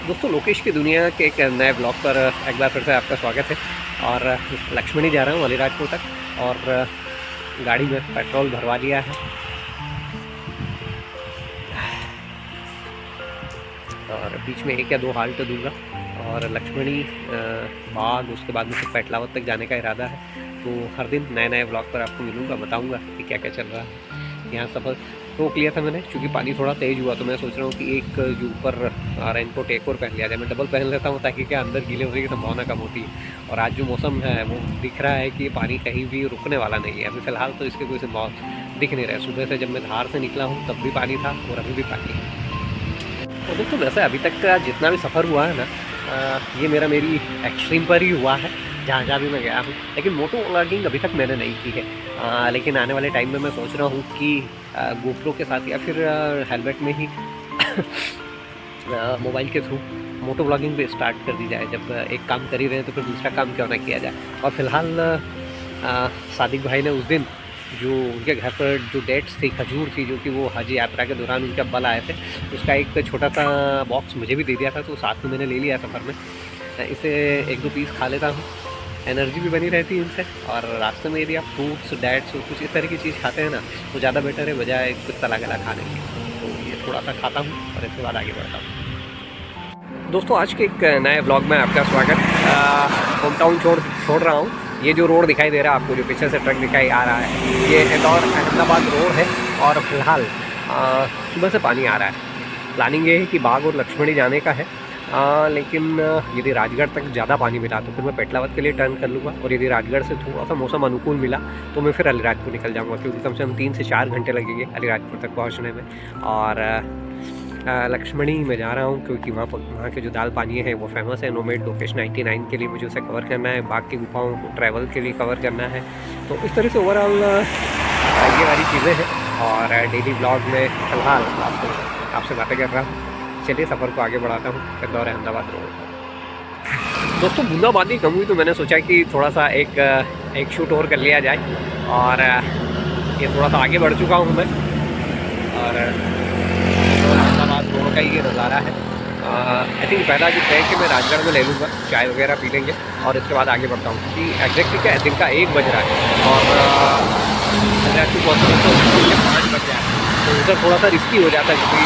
दोस्तों लोकेश की दुनिया के एक नए ब्लॉग पर एक बार फिर से आपका स्वागत है। और लक्ष्मणी जा रहा हूँ अलीराजपुर तक, और गाड़ी में पेट्रोल भरवा लिया है। और बीच में एक या दो हाल्ट दूंगा और लक्ष्मणी बाग, उसके बाद मुझे पेटलावत तक जाने का इरादा है। तो हर दिन नए नए ब्लॉग पर आपको मिलूँगा, बताऊँगा कि क्या क्या चल रहा है। यहाँ सफ़र रोक लिया था मैंने क्योंकि पानी थोड़ा तेज़ हुआ, तो मैं सोच रहा हूँ कि एक जो ऊपर रेनकोट एक और पहन लिया जाए। मैं डबल पहन लेता हूँ ताकि क्या अंदर गीले होने की संभावना कम होती है। और आज जो मौसम है वो दिख रहा है कि पानी कहीं भी रुकने वाला नहीं है। अभी फ़िलहाल तो इसके कोई संभावना दिख नहीं रहा है। सुबह से जब मैं धार से निकला हूँ तब भी पानी था और अभी भी पानी है। और दोस्तों वैसे अभी तक का जितना भी सफ़र हुआ है ना, ये मेरी एक्सट्रीम पर ही हुआ है जहाँ जहाँ भी मैं गया हूँ। लेकिन मोटो व्लॉगिंग अभी तक मैंने नहीं की है। लेकिन आने वाले टाइम में मैं सोच रहा हूँ कि गोप्रो के साथ या फिर हेलमेट में ही मोबाइल के थ्रू मोटो व्लॉगिंग भी स्टार्ट कर दी जाए। जब एक काम कर ही रहे हैं तो फिर दूसरा काम क्यों ना किया जाए। और फिलहाल सादिक भाई ने उस दिन जो उनके घर पर जो डेट्स थी, खजूर थी, जो कि वो हज यात्रा के दौरान उनके अब्बा आए थे, उसका एक छोटा सा बॉक्स मुझे भी दे दिया था। तो साथ में मैंने ले लिया सफ़र में। इसे एक दो पीस खा लेता हूँ, एनर्जी भी बनी रहती है इनसे। और रास्ते में यदि आप फ्रूट्स, डेट्स कुछ इस तरह की चीज़ खाते हैं ना तो ज़्यादा बेटर है बजाय कुछ तला गला खाने की। तो ये थोड़ा सा खाता हूँ और इसके बाद आगे बढ़ता हूँ। दोस्तों आज के एक नए ब्लॉग में आपका स्वागत। होम टाउन छोड़ रहा हूँ। ये जो रोड दिखाई दे रहा है आपको, जो पीछे से ट्रक दिखाई आ रहा है, ये इंदौर अहमदाबाद रोड है। और फिलहाल सुबह से पानी आ रहा है। प्लानिंग ये है कि बाग और लक्ष्मणी जाने का है। लेकिन यदि राजगढ़ तक ज़्यादा पानी मिला तो फिर मैं पेटलावत के लिए टर्न कर लूँगा। और यदि राजगढ़ से थोड़ा सा मौसम अनुकूल मिला तो मैं फिर अलीराजपुर निकल जाऊँगा, क्योंकि कम से कम 3 से 4 घंटे लगेंगे अलीराजपुर तक पहुँचने में। और लक्ष्मणी में जा रहा हूँ क्योंकि वहाँ के जो दाल पानी है वो फेमस है। नोमेड लोकेश 99 के लिए मुझे उसे कवर करना है, बाग की गुफाओं को ट्रैवल के लिए कवर करना है। तो इस तरह से ओवरऑल ये वाली चीज़ें हैं। और डेली ब्लॉग में फ़िलहाल आपसे बातें कर रहा हूँ। चलिए सफ़र को आगे बढ़ाता हूँ। इंदौर अहमदाबाद रोड। दोस्तों बूंदाबांदी कम हुई तो मैंने सोचा कि थोड़ा सा एक शूट और कर लिया जाए। और ये थोड़ा सा आगे बढ़ चुका हूँ मैं। और अहमदाबाद रोड का ये नज़ारा है। आई थिंक पहला जो ट्रैक है मैं राजगढ़ में ले लूँगा, चाय वगैरह पी लेंगे और इसके बाद आगे बढ़ता हूँ। कि एग्जैक्टली क्या है, दिन का 1 बज रहा है और 5 बज रहा है। तो उधर थोड़ा सा रिस्की हो जाता है क्योंकि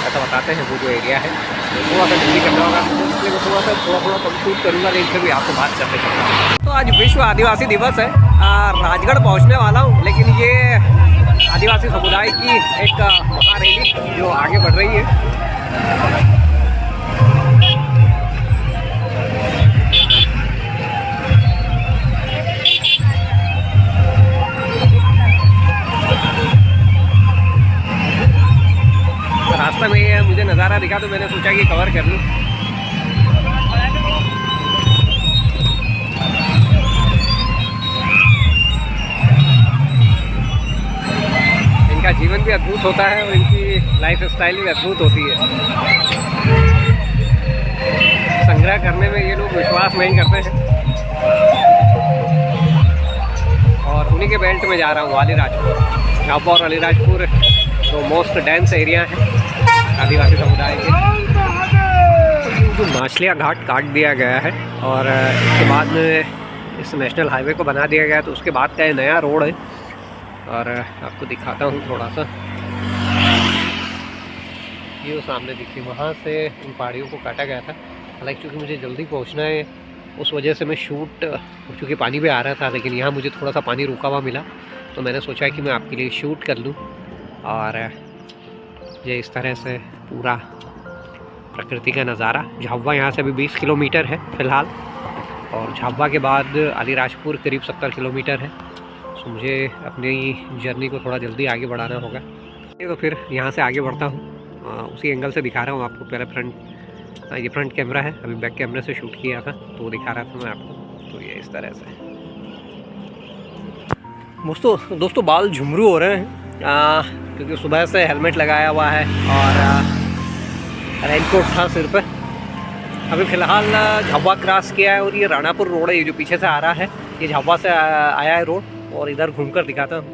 ऐसा बताते हैं वो जो एरिया है तो थोड़ा सा जल्दी करना होगा। इसलिए मैं थोड़ा कम शूट करूँगा, लेकिन फिर भी आपसे बात करते हैं। तो आज विश्व आदिवासी दिवस है। राजगढ़ पहुँचने वाला हूँ, लेकिन ये आदिवासी समुदाय की एक महारैली जो आगे बढ़ रही है। रास्ते में ये मुझे नज़ारा दिखा तो मैंने सोचा कि कवर कर लूँ। इनका जीवन भी अद्भुत होता है और इनकी लाइफ स्टाइल भी अद्भुत होती है। संग्रह करने में ये लोग विश्वास नहीं करते हैं। और उन्हीं के बेल्ट में जा रहा हूँ, अलीराजपुर। झाबुआ और अलीराजपुर तो मोस्ट डेंस एरिया है आदिवासी समुदाय के। जो माछलिया घाट काट दिया गया है और इसके बाद में इस नेशनल हाईवे को बना दिया गया है, तो उसके बाद का ये नया रोड है। और आपको दिखाता हूँ थोड़ा सा। ये सामने दिखी, वहाँ से इन पहाड़ियों को काटा गया था। हालांकि क्योंकि मुझे जल्दी पहुँचना है उस वजह से मैं शूट, क्योंकि पानी भी आ रहा था, लेकिन यहाँ मुझे थोड़ा सा पानी रुका हुआ मिला तो मैंने सोचा कि मैं आपके लिए शूट कर लूँ। और ये इस तरह से पूरा प्रकृति का नज़ारा। झाबुआ यहाँ से अभी 20 किलोमीटर है फ़िलहाल, और झाबुआ के बाद अलीराजपुर करीब 70 किलोमीटर है। तो मुझे अपनी जर्नी को थोड़ा जल्दी आगे बढ़ाना होगा। तो फिर यहाँ से आगे बढ़ता हूँ। उसी एंगल से दिखा रहा हूँ आपको। पहले ये फ्रंट कैमरा है, अभी बैक कैमरे से शूट किया था तो वो दिखा रहा था मैं आपको। तो ये इस तरह से दोस्तों बाल झुमरू हो रहे हैं क्योंकि सुबह से हेलमेट लगाया हुआ है और रेनकोट था सिर पे। अभी फ़िलहाल झाबुआ क्रॉस किया है और ये राणापुर रोड है। ये जो पीछे से आ रहा है ये झाबुआ से आया है रोड। और इधर घूमकर दिखाता हूँ।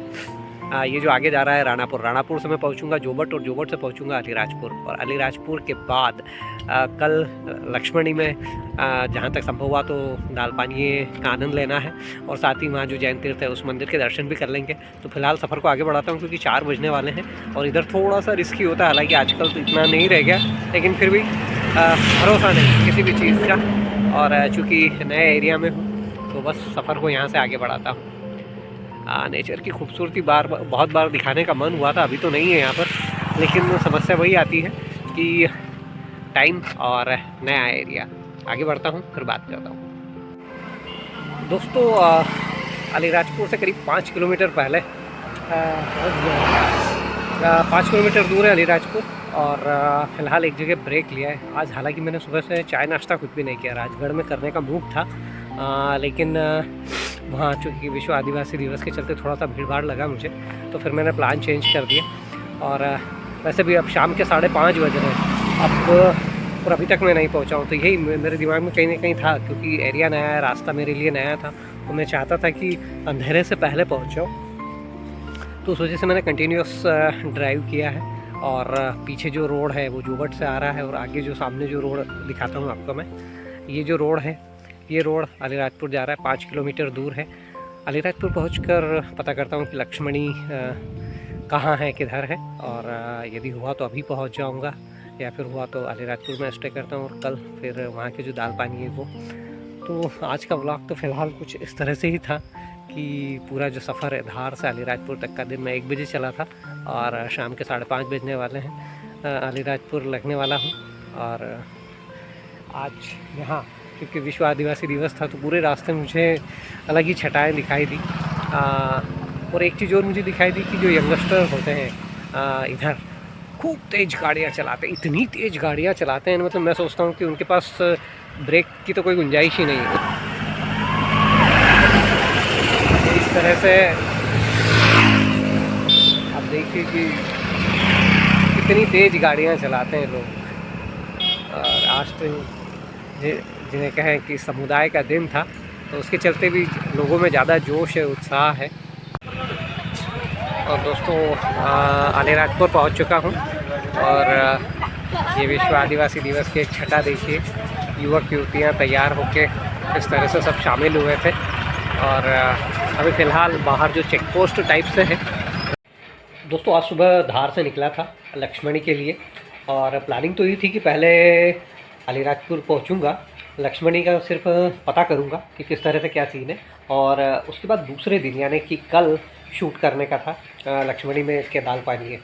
ये जो आगे जा रहा है राणापुर से मैं पहुंचूंगा जोबट, और जोबट से पहुंचूंगा अलीराजपुर, और अलीराजपुर के बाद कल लक्ष्मणी में जहाँ तक संभव हुआ तो दाल पानी का आनंद लेना है, और साथ ही वहाँ जो जैन तीर्थ है उस मंदिर के दर्शन भी कर लेंगे। तो फिलहाल सफ़र को आगे बढ़ाता हूँ क्योंकि 4 बजने वाले हैं, और इधर थोड़ा सा रिस्की होता है, हालांकि आजकल तो इतना नहीं रह गया, लेकिन फिर भी भरोसा नहीं किसी भी चीज़ का, और चूँकि नए एरिया में हूँ तो बस सफ़र को यहाँ से आगे बढ़ाता हूँ। नेचर की खूबसूरती बहुत बार दिखाने का मन हुआ था, अभी तो नहीं है यहाँ पर, लेकिन समस्या वही आती है कि टाइम और नया एरिया। आगे बढ़ता हूँ फिर बात करता हूँ। दोस्तों अलीराजपुर से करीब 5 किलोमीटर पहले 5 किलोमीटर दूर है अलीराजपुर, और फ़िलहाल एक जगह ब्रेक लिया है आज। हालांकि मैंने सुबह से चाय नाश्ता कुछ भी नहीं किया, राजगढ़ में करने का मूड था, लेकिन वहाँ चूँकि विश्व आदिवासी दिवस के चलते थोड़ा सा भीड़ भाड़ लगा मुझे, तो फिर मैंने प्लान चेंज कर दिया। और वैसे भी अब शाम के 5:30 बज रहे हैं अब, और अभी तक मैं नहीं पहुँचा हूँ। तो यही मेरे दिमाग में कहीं ना कहीं था, क्योंकि एरिया नया है, रास्ता मेरे लिए नया था, तो मैं चाहता था कि अंधेरे से पहले पहुँच जाऊँ। तो उस वजह से मैंने कंटिन्यूस ड्राइव किया है, और पीछे जो रोड है वो जोबट से आ रहा है, और आगे जो सामने जो रोड दिखाता हूँ आपको मैं, ये जो रोड है ये रोड अलीराजपुर जा रहा है, 5 किलोमीटर दूर है। अलीराजपुर पहुंचकर पता करता हूँ कि लक्ष्मणी कहाँ है, किधर है, और यदि हुआ तो अभी पहुंच जाऊँगा, या फिर हुआ तो अलीराजपुर में स्टे करता हूँ, और कल फिर वहाँ के जो दाल पानी है वो। तो आज का व्लॉग तो फ़िलहाल कुछ इस तरह से ही था कि पूरा जो सफ़र है धार से अलीराजपुर तक का, दिन मैं 1 बजे चला था और शाम के 5:30 बजने वाले हैं, अलीराजपुर लगने वाला हूँ। और आज यहाँ क्योंकि विश्व आदिवासी दिवस था तो पूरे रास्ते मुझे अलग ही छटाएँ दिखाई दी, और एक चीज़ और मुझे दिखाई दी कि जो यंगस्टर होते हैं इधर खूब तेज़ गाड़ियाँ चलाते हैं, इतनी तेज़ गाड़ियाँ चलाते हैं, मतलब मैं सोचता हूँ कि उनके पास ब्रेक की तो कोई गुंजाइश ही नहीं है। इस तरह से आप देखिए कि कितनी तेज़ गाड़ियाँ चलाते हैं लोग। और आज तो जिन्हें कहें कि समुदाय का दिन था, तो उसके चलते भी लोगों में ज़्यादा जोश है, उत्साह है। और दोस्तों अलीराजपुर पहुंच चुका हूं, और ये विश्व आदिवासी दिवस की एक छटा देखिए, युवक युवतियां तैयार होके इस तरह से सब शामिल हुए थे। और अभी फ़िलहाल बाहर जो चेक पोस्ट टाइप से है। दोस्तों आज सुबह धार से निकला था लक्ष्मणी के लिए, और प्लानिंग तो ये थी कि पहले अलीराजपुर पहुंचूंगा, लक्ष्मणी का सिर्फ पता करूंगा कि किस तरह से क्या सीन है, और उसके बाद दूसरे दिन यानी कि कल शूट करने का था लक्ष्मणी में के दाल पानी है।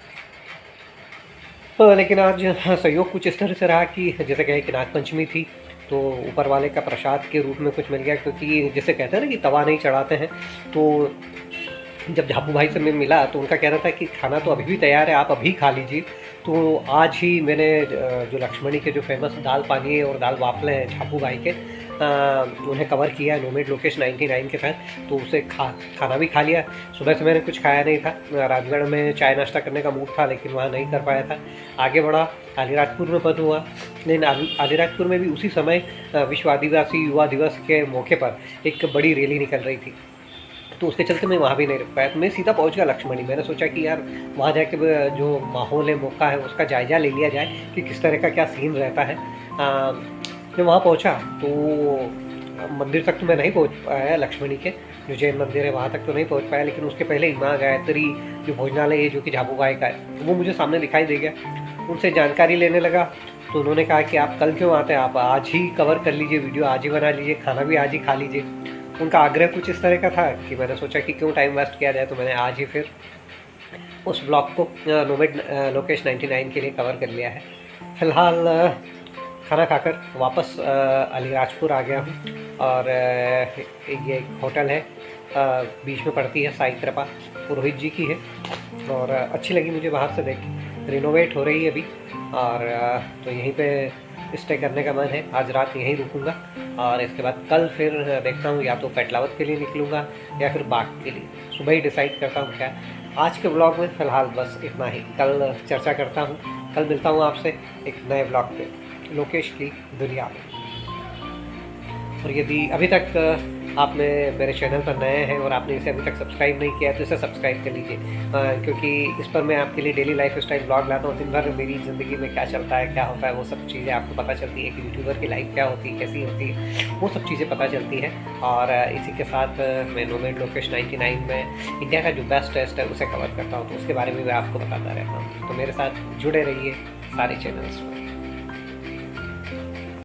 लेकिन आज सहयोग कुछ इस तरह से रहा कि जैसे कहे कि नागपंचमी थी, तो ऊपर वाले का प्रसाद के रूप में कुछ मिल गया, क्योंकि जैसे कहते हैं ना कि तवा नहीं चढ़ाते हैं। तो जब झापू भाई से मैं मिला तो उनका कहना था कि खाना तो अभी भी तैयार है, आप अभी खा लीजिए। तो आज ही मैंने जो लक्ष्मणी के जो फेमस दाल पानी और दाल वाफले हैं झापू भाई के, उन्हें कवर किया नोमेड लोकेश 99 के तहत, तो उसे खाना भी खा लिया। सुबह से मैंने कुछ खाया नहीं था, राजगढ़ में चाय नाश्ता करने का मूड था लेकिन वहाँ नहीं कर पाया था। आगे बढ़ा, अलीराजपुर में पद हुआ, लेकिन अलीराजपुर में भी उसी समय विश्व आदिवासी युवा दिवस के मौके पर एक बड़ी रैली निकल रही थी, तो उसके चलते मैं वहाँ भी नहीं रुक पाया। तो मैं सीधा पहुँच गया लक्ष्मणी। मैंने सोचा कि यार वहाँ जाके जो माहौल है, मौका है, उसका जायज़ा ले लिया जाए कि किस तरह का क्या सीन रहता है। मैं वहाँ पहुँचा तो मंदिर तक तो मैं नहीं पहुँच पाया, लक्ष्मणी के जो जैन मंदिर है वहाँ तक तो नहीं पहुँच पाया, लेकिन उसके पहले ही माँ गायत्री जो भोजनालय है जो कि झापू भाई का है, तो वो मुझे सामने दिखाई दे गया। उनसे जानकारी लेने लगा तो उन्होंने कहा कि आप कल क्यों आते हैं, आप आज ही कवर कर लीजिए, वीडियो आज ही बना लीजिए, खाना भी आज ही खा लीजिए। उनका आग्रह कुछ इस तरह का था कि मैंने सोचा कि क्यों टाइम वेस्ट किया जाए, तो मैंने आज ही फिर उस ब्लॉग को नोमेड लोकेश 99 के लिए कवर कर लिया है। फ़िलहाल खाना खाकर वापस अलीराजपुर आ गया हूँ, और ये एक होटल है बीच में पड़ती है, साई कृपा पुरोहित जी की है, और अच्छी लगी मुझे बाहर से देख के। रिनोवेट हो रही है अभी, और तो यहीं पे स्टे करने का मन है। आज रात यहीं रुकूंगा, और इसके बाद कल फिर देखता हूँ, या तो पेटलावत के लिए निकलूँगा या फिर बाग के लिए, सुबह ही डिसाइड करता हूँ क्या। आज के ब्लॉग में फ़िलहाल बस इतना ही, कल चर्चा करता हूँ, कल मिलता हूँ आपसे एक नए ब्लॉग पे लोकेश की दुनिया में। और यदि अभी तक आपने मेरे चैनल पर नए हैं और आपने इसे अभी तक सब्सक्राइब नहीं किया है तो इसे सब्सक्राइब कर लीजिए, क्योंकि इस पर मैं आपके लिए डेली लाइफ स्टाइल ब्लॉग लाता हूँ। दिन भर मेरी ज़िंदगी में क्या चलता है, क्या होता है, वो सब चीज़ें आपको पता चलती है कि यूट्यूबर की लाइफ क्या होती है, कैसी होती है, वो सब चीज़ें पता चलती हैं। और इसी के साथ मैं नोमैड लोकेश 99 में इंडिया का जो बेस्ट टेस्ट है उसे कवर करता हूँ, तो उसके बारे में मैं आपको बताता रहता हूँ। तो मेरे साथ जुड़े रहिए सारे चैनल्स में।